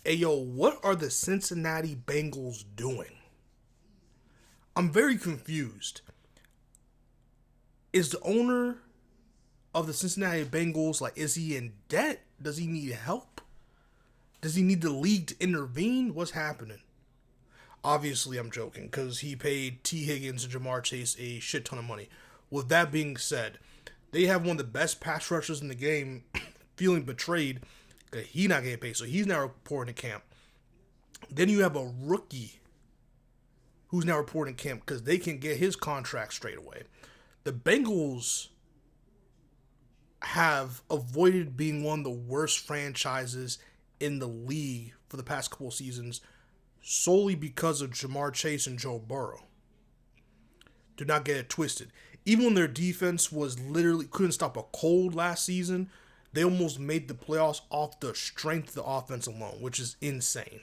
Hey, yo, what are the Cincinnati Bengals doing? I'm very confused. Is the owner of the Cincinnati Bengals, like, is he in debt? Does he need help? Does he need the league to intervene? What's happening? Obviously, I'm joking because he paid T. Higgins and Jamar Chase a shit ton of money. With that being said, they have one of the best pass rushers in the game feeling betrayed that he not getting paid, so he's now reporting to camp. Then you have a rookie who's now reporting camp because they can get his contract straight away. The Bengals have avoided being one of the worst franchises in the league for the past couple of seasons solely because of Jamar Chase and Joe Burrow. Do not get it twisted. Even when their defense was literally couldn't stop a cold last season, they almost made the playoffs off the strength of the offense alone, which is insane.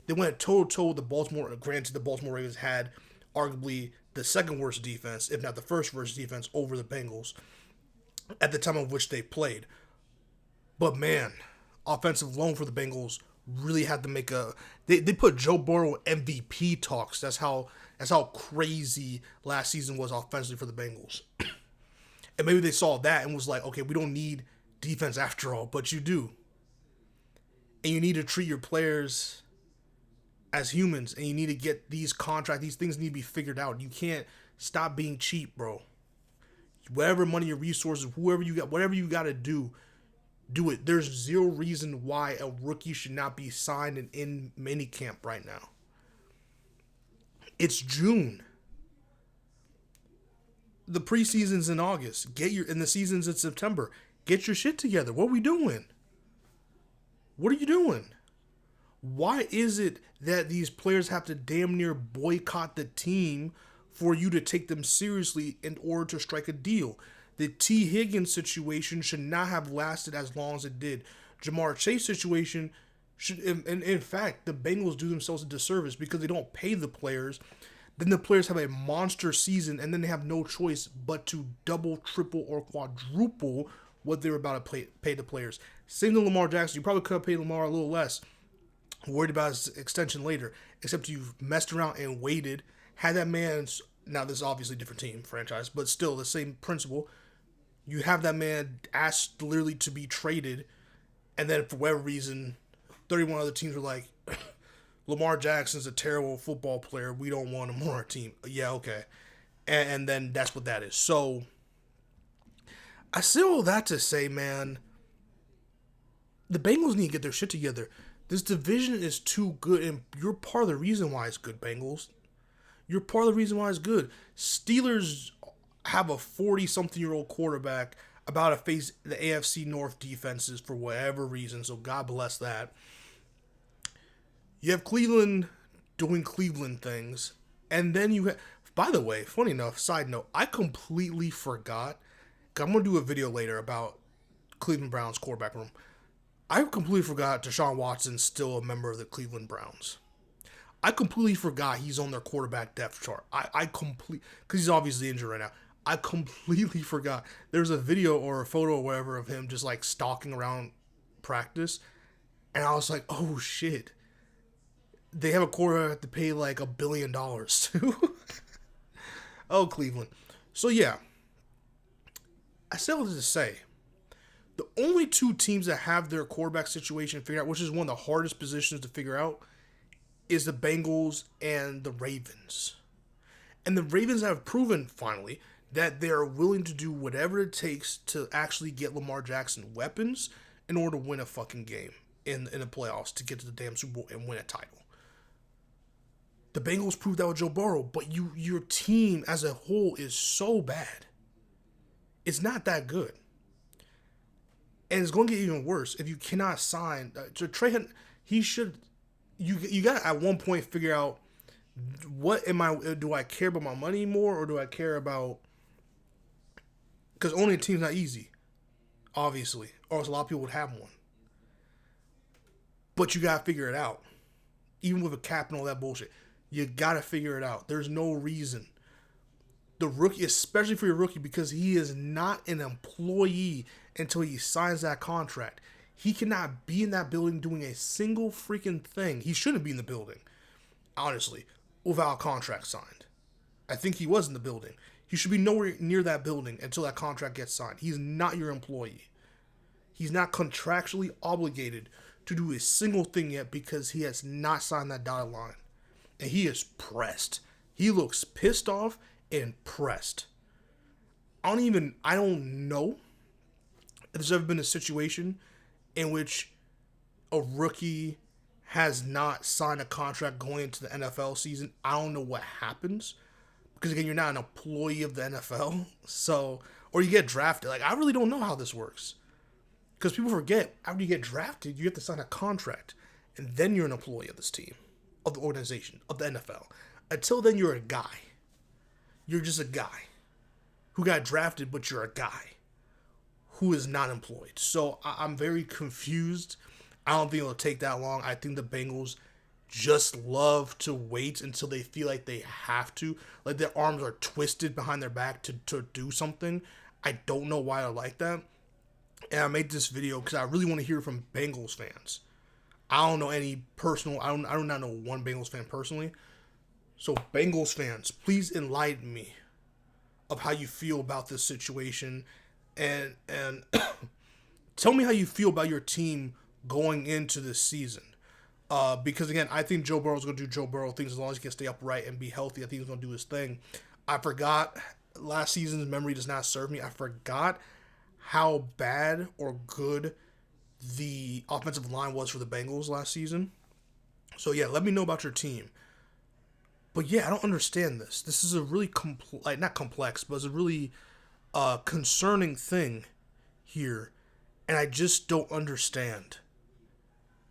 They went toe to toe with the Baltimore. Granted, the Baltimore Ravens had arguably the second worst defense, if not the first worst defense, over the Bengals at the time of which they played. But man, offensive loan for the Bengals really had to make a. They put Joe Burrow MVP talks. That's how crazy last season was offensively for the Bengals. And maybe they saw that and was like, okay, we don't need defense after all, but you do. And you need to treat your players as humans, and you need to get these contracts. These things need to be figured out. You can't stop being cheap, bro. Whatever money, your resources, whoever you got, whatever you got to do it. There's zero reason why a rookie should not be signed and in minicamp right now. It's June. The preseason's in August. And the season's in September. Get your shit together. What are we doing? What are you doing? Why is it that these players have to damn near boycott the team for you to take them seriously in order to strike a deal? The T. Higgins situation should not have lasted as long as it did. Jamar Chase situation should, in fact, the Bengals do themselves a disservice because they don't pay the players. Then the players have a monster season, and then they have no choice but to double, triple, or quadruple what they were about to pay the players. Same to Lamar Jackson. You probably could have paid Lamar a little less. Worried about his extension later, except you've messed around and waited. Had that man, now this is obviously a different team, franchise, but still the same principle. You have that man asked literally to be traded, and then for whatever reason, 31 other teams were like, Lamar Jackson's a terrible football player. We don't want him on our team. Yeah, okay. And then that's what that is. So, I say all that to say, man, the Bengals need to get their shit together. This division is too good, and you're part of the reason why it's good, Bengals. You're part of the reason why it's good. Steelers have a 40-something-year-old quarterback about to face the AFC North defenses for whatever reason, so God bless that. You have Cleveland doing Cleveland things, and then you have... By the way, funny enough, side note, I completely forgot. I'm going to do a video later about Cleveland Browns quarterback room. I completely forgot Deshaun Watson's still a member of the Cleveland Browns. I completely forgot he's on their quarterback depth chart. Because he's obviously injured right now. I completely forgot. There's a video or a photo or whatever of him just like stalking around practice. And I was like, oh shit. They have a quarterback to pay like $1 billion to. Oh, Cleveland. So yeah. I still have to say, the only two teams that have their quarterback situation figured out, which is one of the hardest positions to figure out, is the Bengals and the Ravens. And the Ravens have proven, finally, that they're willing to do whatever it takes to actually get Lamar Jackson weapons in order to win a fucking game in the playoffs to get to the damn Super Bowl and win a title. The Bengals proved that with Joe Burrow, but your team as a whole is so bad. It's not that good. And it's going to get even worse if you cannot sign. Trey, he should. You got to at one point figure out do I care about my money more or do I care about. Because owning a team's not easy, obviously, or else a lot of people would have one. But you got to figure it out. Even with a cap and all that bullshit. You got to figure it out. There's no reason. The rookie, especially for your rookie, because he is not an employee until he signs that contract. He cannot be in that building doing a single freaking thing. He shouldn't be in the building, honestly, without a contract signed. I think he was in the building. He should be nowhere near that building until that contract gets signed. He's not your employee. He's not contractually obligated to do a single thing yet because he has not signed that dotted line. And he is pressed. He looks pissed off and pressed. I don't know if there's ever been a situation in which a rookie has not signed a contract going into the NFL season. I don't know what happens. Because again, you're not an employee of the NFL. So, or you get drafted. Like, I really don't know how this works. Because people forget, after you get drafted, you have to sign a contract. And then you're an employee of this team, of the organization, of the NFL. Until then, you're a guy. You're just a guy who got drafted, but you're a guy who is not employed. So I'm very confused. I don't think it'll take that long. I think the Bengals just love to wait until they feel like they have to. Like their arms are twisted behind their back to do something. I don't know why I like that. And I made this video because I really want to hear from Bengals fans. I don't know any personal. I do not know one Bengals fan personally. So Bengals fans, please enlighten me of how you feel about this situation, and tell me how you feel about your team going into this season. Because again, I think Joe Burrow's going to do Joe Burrow things as long as he can stay upright and be healthy. I think he's going to do his thing. I forgot last season's memory does not serve me. I forgot how bad or good the offensive line was for the Bengals last season. So yeah, let me know about your team. But yeah, I don't understand this. This is a really not complex, but it's a really concerning thing here, and I just don't understand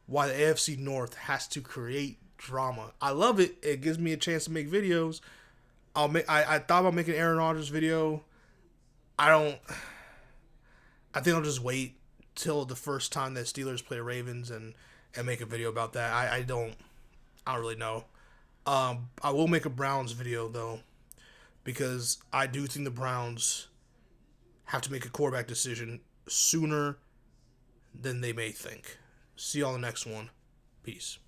why the AFC North has to create drama. I love it. It gives me a chance to make videos. I thought about making an Aaron Rodgers video. I think I'll just wait till the first time that Steelers play Ravens and make a video about that. I don't really know. I will make a Browns video though, because I do think the Browns have to make a quarterback decision sooner than they may think. See you on the next one. Peace.